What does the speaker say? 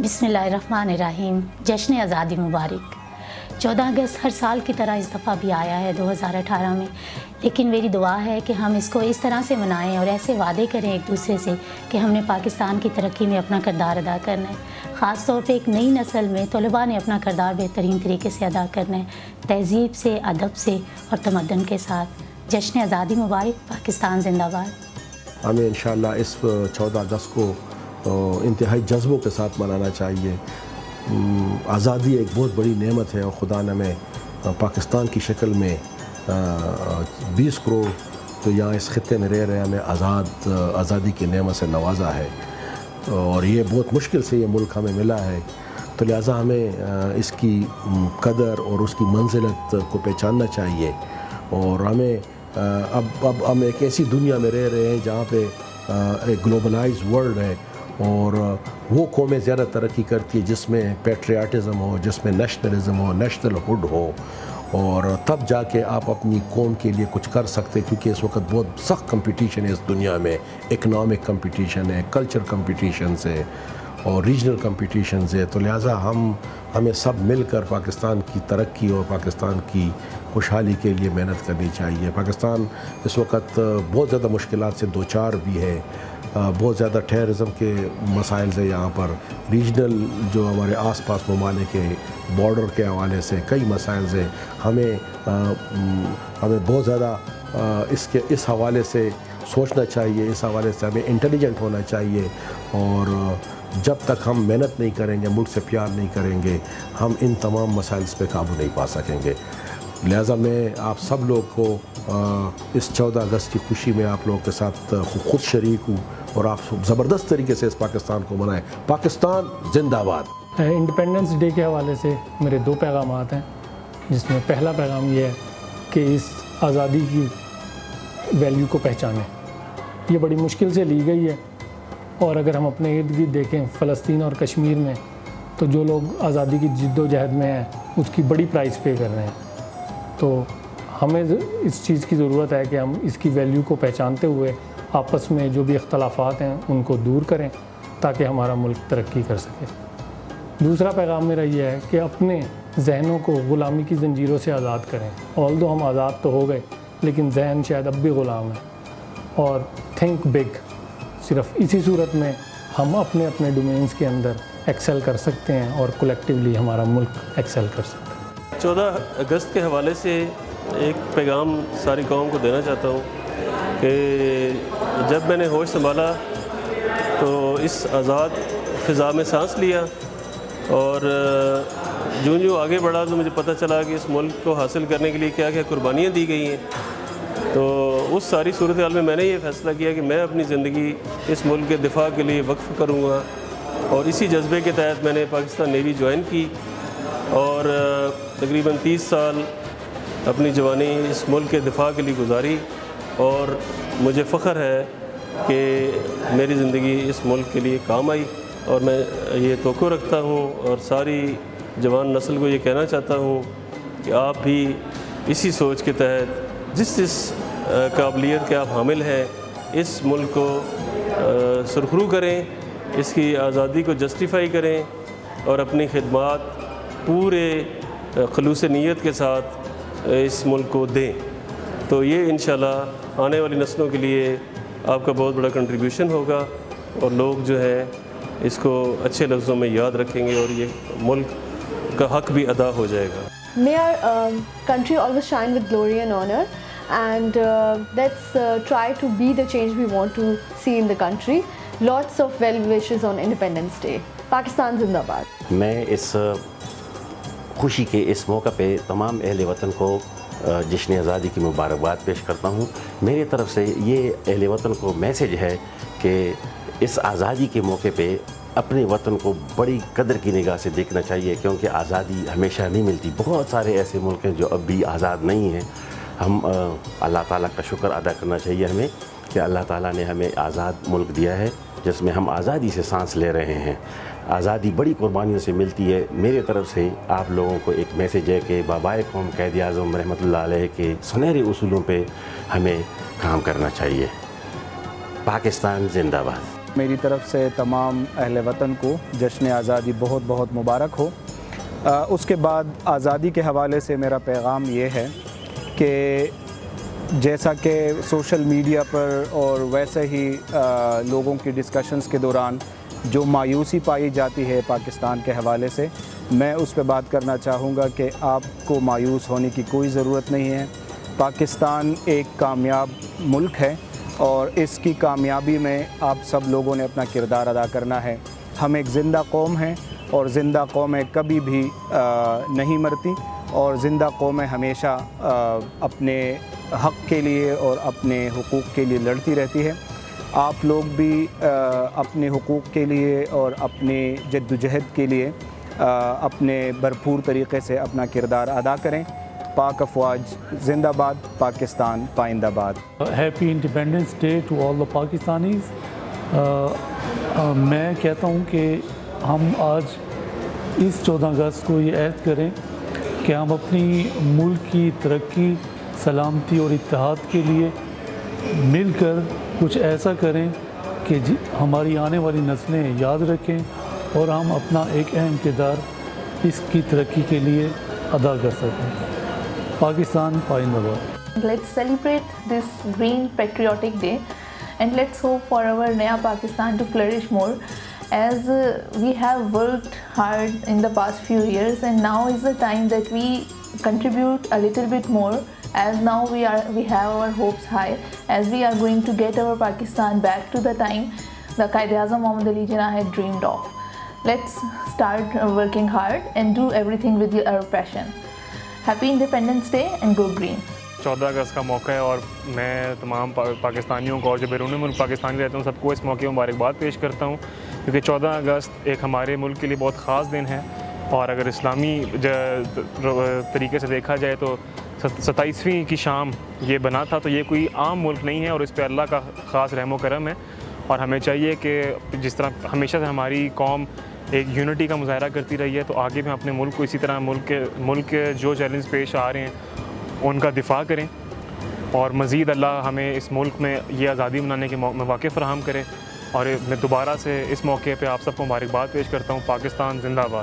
بسم اللہ الرحمن الرحیم۔ جشن آزادی مبارک۔ 14 اگست ہر سال کی طرح اس دفعہ بھی آیا ہے 2018 میں، لیکن میری دعا ہے کہ ہم اس کو اس طرح سے منائیں اور ایسے وعدے کریں ایک دوسرے سے کہ ہم نے پاکستان کی ترقی میں اپنا کردار ادا کرنا ہے۔ خاص طور پہ ایک نئی نسل میں طلباء نے اپنا کردار بہترین طریقے سے ادا کرنا ہے، تہذیب سے، ادب سے اور تمدن کے ساتھ۔ جشن آزادی مبارک، پاکستان زندہ باد۔ ہمیں انشاءاللہ اس 14 اگست کو انتہائی جذبوں کے ساتھ منانا چاہیے۔ آزادی ایک بہت بڑی نعمت ہے اور خدا نے ہمیں پاکستان کی شکل میں 20 کروڑ جو یہاں اس خطے میں رہ رہے ہمیں آزادی کی نعمت سے نوازا ہے، اور یہ بہت مشکل سے یہ ملک ہمیں ملا ہے، تو لہٰذا ہمیں اس کی قدر اور اس کی منزلت کو پہچاننا چاہیے۔ اور ہمیں اب ہم ایک ایسی دنیا میں رہ رہے ہیں جہاں پہ ایک گلوبلائز ورلڈ ہے، اور وہ قومیں زیادہ ترقی کرتی ہے جس میں پیٹریاٹزم ہو، جس میں نیشنلزم ہو، نیشنل ہوڈ ہو، اور تب جا کے آپ اپنی قوم کے لیے کچھ کر سکتے، کیونکہ اس وقت بہت سخت کمپٹیشن ہے اس دنیا میں۔ اکنامک کمپٹیشن ہے، کلچر کمپٹیشنز ہے اور ریجنل کمپٹیشنز ہے، تو لہٰذا ہمیں سب مل کر پاکستان کی ترقی اور پاکستان کی خوشحالی کے لیے محنت کرنی چاہیے۔ پاکستان اس وقت بہت زیادہ مشکلات سے دوچار بھی ہے، بہت زیادہ ٹیررزم کے مسائل سے، یہاں پر ریجنل جو ہمارے آس پاس ممالک کے بارڈر کے حوالے سے کئی مسائل سے ہمیں بہت زیادہ اس حوالے سے سوچنا چاہیے، اس حوالے سے ہمیں انٹیلیجنٹ ہونا چاہیے، اور جب تک ہم محنت نہیں کریں گے، ملک سے پیار نہیں کریں گے، ہم ان تمام مسائل پہ قابو نہیں پا سکیں گے۔ لہٰذا میں آپ سب لوگ کو اس 14 اگست کی خوشی میں آپ لوگوں کے ساتھ خود شریک ہوں، اور آپ زبردست طریقے سے اس پاکستان کو منائیں۔ پاکستان زندہ باد۔ انڈیپینڈنس ڈے کے حوالے سے میرے 2 پیغامات ہیں، جس میں پہلا پیغام یہ ہے کہ اس آزادی کی ویلیو کو پہچانیں۔ یہ بڑی مشکل سے لی گئی ہے، اور اگر ہم اپنے ارد گرد دیکھیں فلسطین اور کشمیر میں، تو جو لوگ آزادی کی جد و جہد میں ہیں اس کی بڑی پرائز پے کر رہے ہیں۔ تو ہمیں اس چیز کی ضرورت ہے کہ ہم اس کی ویلیو کو پہچانتے ہوئے آپس میں جو بھی اختلافات ہیں ان کو دور کریں، تاکہ ہمارا ملک ترقی کر سکے۔ دوسرا پیغام میرا یہ ہے کہ اپنے ذہنوں کو غلامی کی زنجیروں سے آزاد کریں۔ آلدو ہم آزاد تو ہو گئے، لیکن ذہن شاید اب بھی غلام ہے، اور تھنک بگ۔ صرف اسی صورت میں ہم اپنے ڈومینز کے اندر ایکسل کر سکتے ہیں، اور کولیکٹیولی ہمارا ملک ایکسل کر سکتا ہے۔ 14 اگست کے حوالے سے ایک پیغام ساری قوم کو دینا چاہتا ہوں کہ جب میں نے ہوش سنبھالا تو اس آزاد فضا میں سانس لیا، اور جو آگے بڑھا تو مجھے پتہ چلا کہ اس ملک کو حاصل کرنے کے لیے کیا کیا قربانیاں دی گئی ہیں۔ تو اس ساری صورتحال میں نے یہ فیصلہ کیا کہ میں اپنی زندگی اس ملک کے دفاع کے لیے وقف کروں گا، اور اسی جذبے کے تحت میں نے پاکستان نیوی جوائن کی، اور تقریباً 30 سال اپنی جوانی اس ملک کے دفاع کے لیے گزاری، اور مجھے فخر ہے کہ میری زندگی اس ملک کے لیے کام آئی، اور میں یہ توقع رکھتا ہوں اور ساری جوان نسل کو یہ کہنا چاہتا ہوں کہ آپ بھی اسی سوچ کے تحت جس قابلیت کے آپ حامل ہیں اس ملک کو سرخرو کریں، اس کی آزادی کو جسٹیفائی کریں، اور اپنی خدمات پورے خلوص نیت کے ساتھ اس ملک کو دیں۔ تو یہ انشاءاللہ آنے والی نسلوں کے لیے آپ کا بہت بڑا کنٹریبیوشن ہوگا، اور لوگ جو ہے اس کو اچھے لفظوں میں یاد رکھیں گے، اور یہ ملک کا حق بھی ادا ہو جائے گا۔ May our country always shine with glory and honor, and let's try to be the change we want to see in the country. Lots of well wishes on Independence Day. Pakistan Zindha Bad. میں اس خوشی کے اس موقع پہ تمام اہل وطن کو جشن آزادی کی مبارکباد پیش کرتا ہوں۔ میری طرف سے یہ اہل وطن کو میسج ہے کہ اس آزادی کے موقع پہ اپنے وطن کو بڑی قدر کی نگاہ سے دیکھنا چاہیے، کیونکہ آزادی ہمیشہ نہیں ملتی۔ بہت سارے ایسے ملک ہیں جو اب بھی آزاد نہیں ہیں۔ ہم اللہ تعالیٰ کا شکر ادا کرنا چاہیے ہمیں کہ اللہ تعالیٰ نے ہمیں آزاد ملک دیا ہے، جس میں ہم آزادی سے سانس لے رہے ہیں۔ آزادی بڑی قربانیوں سے ملتی ہے۔ میرے طرف سے آپ لوگوں کو ایک میسج ہے کہ بابائے قوم قائد اعظم رحمۃ اللہ علیہ کے سنہرے اصولوں پہ ہمیں کام کرنا چاہیے۔ پاکستان زندہ باد۔ میری طرف سے تمام اہل وطن کو جشن آزادی بہت بہت مبارک ہو۔ اس کے بعد آزادی کے حوالے سے میرا پیغام یہ ہے کہ جیسا کہ سوشل میڈیا پر اور ویسے ہی لوگوں کی ڈسکشنز کے دوران جو مایوسی پائی جاتی ہے پاکستان کے حوالے سے، میں اس پہ بات کرنا چاہوں گا کہ آپ کو مایوس ہونے کی کوئی ضرورت نہیں ہے۔ پاکستان ایک کامیاب ملک ہے اور اس کی کامیابی میں آپ سب لوگوں نے اپنا کردار ادا کرنا ہے۔ ہم ایک زندہ قوم ہیں اور زندہ قومیں کبھی بھی نہیں مرتی، اور زندہ قومیں ہمیشہ اپنے حق کے لیے اور اپنے حقوق کے لیے لڑتی رہتی ہے۔ آپ لوگ بھی اپنے حقوق کے لیے اور اپنے جد و جہد کے لیے اپنے بھرپور طریقے سے اپنا کردار ادا کریں۔ پاک افواج زندہ باد، پاکستان پائندہ باد۔ Happy independence day to all the Pakistanis. میں کہتا ہوں کہ ہم آج اس 14 اگست کو یہ عہد کریں کہ ہم اپنی ملک کی ترقی، سلامتی اور اتحاد کے لیے مل کر کچھ ایسا کریں کہ ہماری آنے والی نسلیں یاد رکھیں اور ہم اپنا ایک اہم کردار اس کی ترقی کے لیے ادا کر سکیں۔ پاکستان پائندہ باد۔ Let's celebrate this green patriotic day and let's hope for our Naya Pakistan to flourish more, as we have worked hard in the past few years, and now is the time that we contribute a little bit more, as now we have our hopes high, as we are going to get our Pakistan back to the time the Quaid-e-Azam Muhammad Ali Jinnah had dreamed of. Let's start working hard and do everything with our passion. Happy Independence Day and go green. 14 اگست کا موقع ہے اور میں تمام پاکستانیوں کو اور جو بیرون ملک پاکستانی رہتے ہیں سب کو اس موقع پر مبارکباد پیش کرتا ہوں، کیونکہ 14 اگست ایک ہمارے ملک کے لیے بہت خاص دن ہے، اور اگر اسلامی طریقے سے دیکھا جائے تو 27ویں کی شام یہ بنا تھا، تو یہ کوئی عام ملک نہیں ہے اور اس پہ اللہ کا خاص رحم و کرم ہے، اور ہمیں چاہیے کہ جس طرح ہمیشہ سے ہماری قوم ایک یونٹی کا مظاہرہ کرتی رہی ہے، تو آگے بھی اپنے ملک کو اسی طرح ملک کے جو چیلنج پیش آ رہے ہیں ان کا دفاع کریں، اور مزید اللہ ہمیں اس ملک میں یہ آزادی منانے کے مواقع فراہم کرے، اور میں دوبارہ سے اس موقع پہ آپ سب کو مبارکباد پیش کرتا ہوں۔ پاکستان زندہ باد۔